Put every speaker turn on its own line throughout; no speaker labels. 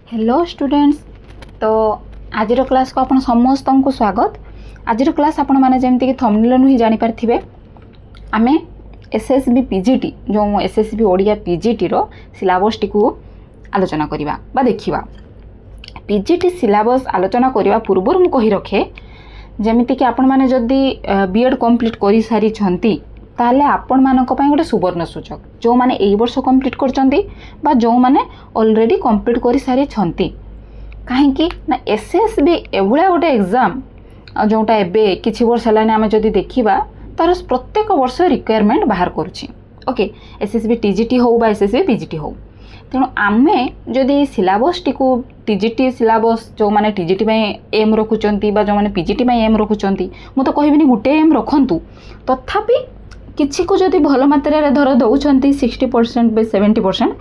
Hello students. तो आज class को आपण समस्त को स्वागत। आज क्लास आपण मैंने जमती कि थंबनेल ही जानी पार्थिबे आमे एसएसबी पीजीटी जो एसएसबी ओडिया पीजीटी रो सिलेबस टी को आलोचना करिबा बा देखिबा। पीजीटी सिलेबस आलोचना करिबा पूर्व मु कहि रखे जेमिति कि आपण माने जदी बीएड कंप्लीट करि सारी छंती ताले आपण मानक पय गोटे सुवर्ण सूचक जो माने एई वर्ष कंप्लीट करचंती बा जो माने ऑलरेडी कंप्लीट करि सारी छंती काहे कि ना एसएसबी एभुला गोटे एग्जाम जोटा एबे किछि वर्ष हलाने आमे जदी देखिबा तार प्रत्येक वर्ष रिक्वायरमेंट बाहर करूछि। ओके, एसएसबी टीजीटी हो बा एसएसबी पीजीटी हो, तेणु आमे जदि सिलेबस टी को टीजीटी सिलेबस जो माने टीजीटी में एम रखुचंती बा जो माने पीजीटी में एम रखुचंती मु तो कहबिनी गुटे एम रखंतु तथापि किछि को जदि भल मात्रा रे धर दउछंती 60% बे 70%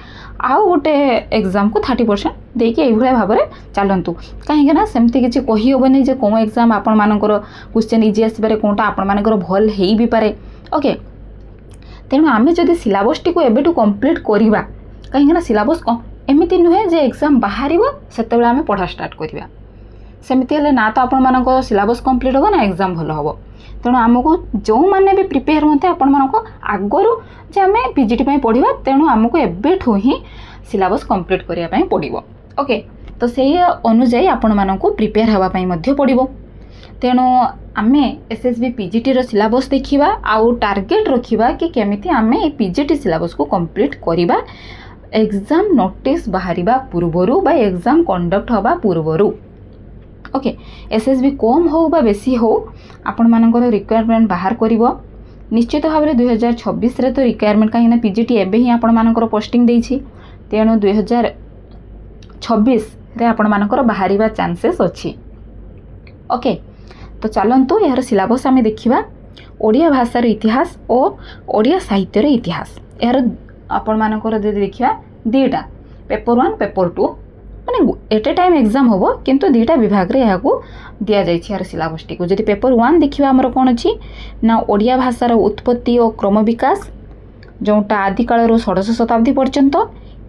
आउ गोटे एग्जाम को 30% देके एई भले भाबरे चलंतु काहे ना सेमती किछि कहि होबनी जे कोन एग्जाम आपण मानकर क्वेश्चन इजी आसीबारे कोनटा आपण मानकर भल हेई भी पारे। ओके, तेणु आमे जदि सिलेबस टी को एबेटू कंप्लीट करिबा काहे ना सिलेबस एमिति नुहे जे एग्जाम बाहरिबो सेतेबेले आमे पढ़ा स्टार्ट करिबा सेमिति हेले ना तो आपण मानकर सिलेबस कंप्लीट होबो ना एग्जाम भल होबो। तेणु आमको जो मैंने भी प्रिपेयर होते आपण मानक आगरू जे आमे पीजीटी पय पढ़िबा तेणु आमको एबेठू ही सिलेबस कंप्लीट करिया पय पड़िबो। ओके, तो सेही अनुसार आपण मानक प्रिपेयर हवा पय मध्य पड़िबो। तेणु आमे एसएसबी पीजीटी रो सिलेबस देखिबा आउ टार्गेट रखिबा कि केमिति आमे ए पीजीटी सिलेबस को कंप्लीट करिबा एग्जाम नोटिस बाहरिबा पूर्वरु बा एग्जाम कंडक्ट हवा पूर्वरु। ओके, एसएसबी कम हो बा बेसी हो आपण मानकर रिक्वायरमेंट बाहर करिवो निश्चित भाव में 2026 रे तो रिक्वायरमेंट कहीं पीजीटी एबे ही आपण मानकर पोस्टिंग देछि तेणु 2026 रे आपण मानकर बाहरिबा चांसेस अछि। ओके, तो चलंतु यार सिलेबस आमे देखिबा। ओडिया भाषार इतिहास और ओडिया साहित्यर इतिहास यार आपण मानकर देखिबा दीटा पेपर 1 पेपर 2 माने एट ए टाइम एग्जाम होबो किंतु दीटा विभाग रे याकू दिया जाय छी यार सिलेबस टी को। जदि पेपर 1 देखिबा हमर कोन अछि ना ओडिया भाषार उत्पत्ति और क्रम विकास जोटा आदि काल रो 16 शताब्दी पर्यंत।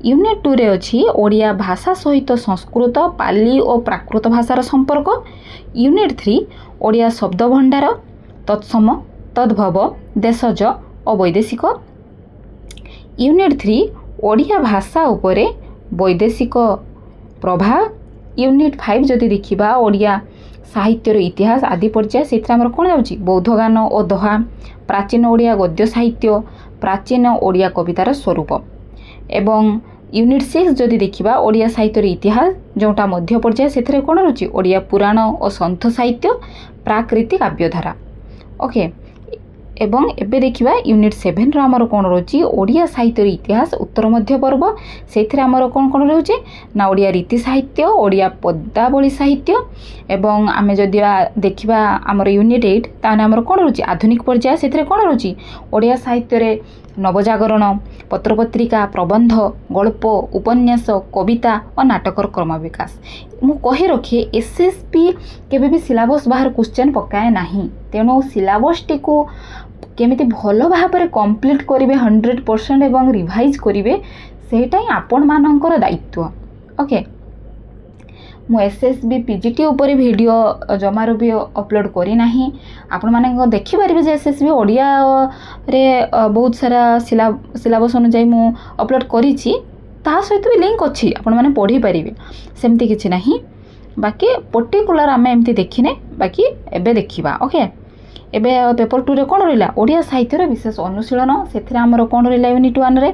यूनिट 2 रे अछि ओडिया भाषा सहित संस्कृत पाली और प्राकृत भाषार संपर्क। यूनिट 3 ओडिया शब्द भंडार तत्सम तद्भव देशज और वैदेशिक। यूनिट 3 ओडिया भाषा उपरे वैदेशिक प्रभाव। यूनिट 5 जदि देखिबा ओडिया साहित्यर इतिहास आदि पर्याय से कौन जाऊँगी बौद्ध गान और दोहा प्राचीन ओडिया गद्य साहित्य प्राचीन ओडिया कवितार स्वरूप। एवं यूनिट 6 जदि देखिबा ओडिया साहित्यर इतिहास जोटा मध्य पर्याय से कौन रही ओडिया पुराण और सन्थ साहित्य प्राकृतिक काव्यधारा। ओके, एवं एबे देखिबा यूनिट 7 रो हमर कोन रही ओडिया साहित्यर इतिहास उत्तर मध्य पर्व से कौन कौन रही ना ओडिया रीति साहित्य ओडिया पदावली साहित्य। एवं आमे जदि देखिबा हमर यूनिट 8 ताने हमर कोन रही आधुनिक पर्याय से कौन रही ओडिया साहित्य रे नवजागरण पत्रपत्रिका प्रबंध गल्प उपन्यास कविता और नाटकर क्रम विकास। मु कहि रखे एसएसबी केबे भी सिलेबस बाहर क्वेश्चन पकाए नाही तेणु सिलेबस टी को केमिति भल भाव में कंप्लीट करेंगे 100% एवं रिवाइज करेंगे सेटा ही आपण मानकर दायित्व। ओके, मु एसएसबी पीजीटी ऊपर वीडियो जमार भी अपलोड करी नाही आपण माने देखि पारिबे जे एसएसबी ओडिया रे बहुत सारा सिलेबस अनुसार मु अपलोड करिछि ता सहित भी लिंक अछि आपण माने पढ़ी पारिबे सेमति किछि नाही बाकी पर्टिकुलर आमे एमति देखिने बाकी एबे देखिबा। ओके, एबे पेपर 2 रे कोन रहिला ओडिया साहित्यर विशेष अनुशीलन सेथिरे हमर कोन रहिला यूनिट 1 रे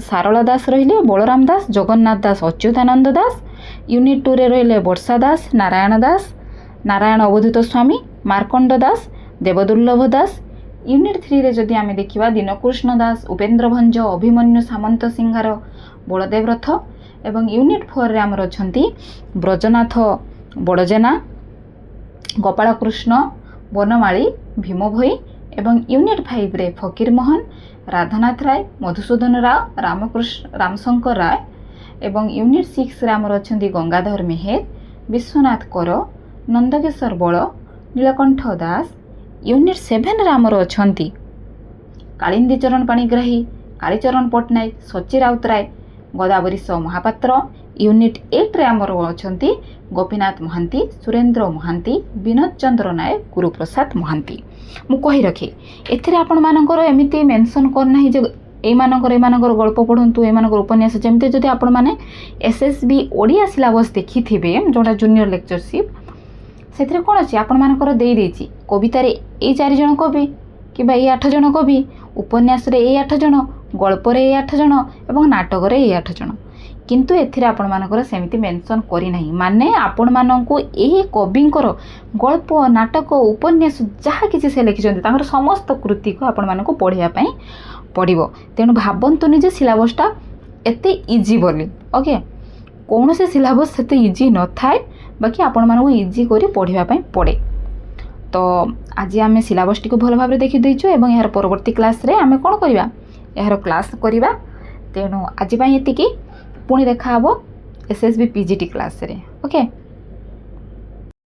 सारला दास रहिले बलराम दास जगन्नाथ दास अच्युतानंद दास। यूनिट 2 रे रहिले वर्षा दास नारायण अवधूत स्वामी मार्कंड दास देवदुर्लभ दास। यूनिट 3 रे जदि आमे देखिबा दीनकृष्ण दास उपेन्द्र भंज अभिमन्यु सामंत सिंहार बलदेव रथ। एवं यूनिट 4 रे हमर अछंती ब्रजनाथ बड़जेना गोपाल कृष्ण बनमाली भीम भोई। एवं यूनिट 5 रे फकीर मोहन राधानाथ राय मधुसूदन राव रामशंकर राय। एवं यूनिट 6 रे हमर अछंती गंगाधर मेहेर विश्वनाथ कर नंदकिशोर बल नीलकंठ दास। यूनिट 7 रे हमर अछंती कालिंदी चरण पाणिग्राही कालीचरण पट्टनायक सची राउतराय गोदावरीश महापात्र। यूनिट 8 रे आमर अछंती गोपीनाथ महांती, सुरेंद्र महांती, विनोद चंद्र नायक, गुरुप्रसाद महांती। मु कहि रखे एथिरे आपण मानकर एमिति मेंशन करना जे एमानकर गल्प पढ़ंतु एमानकर उपन्यास जमते जदि आपण माने एसएसबी ओडिया सिलेबस देखि थिबे जोटा जूनियर लेक्चरशिप सेथिरे कोन अछि आपण मानकर देई देछि कविता रे ए 4 जण कवि किबा ए 8 जण कवि, उपन्यास रे ए 8 जण, गल्प रे ए 8 जण एवं नाटक रे ए 8 जण, किंतु एथिरे आपण मानकर सेमिति मेंशन करि नाही। माने आपण माननकु एही कविंकर गल्प, नाटक, उपन्यास जहा किछि से लिखिछन्ति तांकर समस्त कृति को आपण माननकु पढिया पई पड़िबो। तेणु भाबंतुनि जे सिलेबसटा एते इजी बोली। ओके, कौन से सिलेबस सेते इजी न थाए, बाकी आपण मानकु इजी करी पढिया पई पड़े। तो आज आम सिलेबस टी को भल भाव देखी देइछु एवं यार परवर्ती क्लास रे आमे कोन करिबा यार क्लास करिबा। तेणु आज पई एतिकी, पुणी देखा हबो एसएसबी पीजीटी क्लास रे। ओके।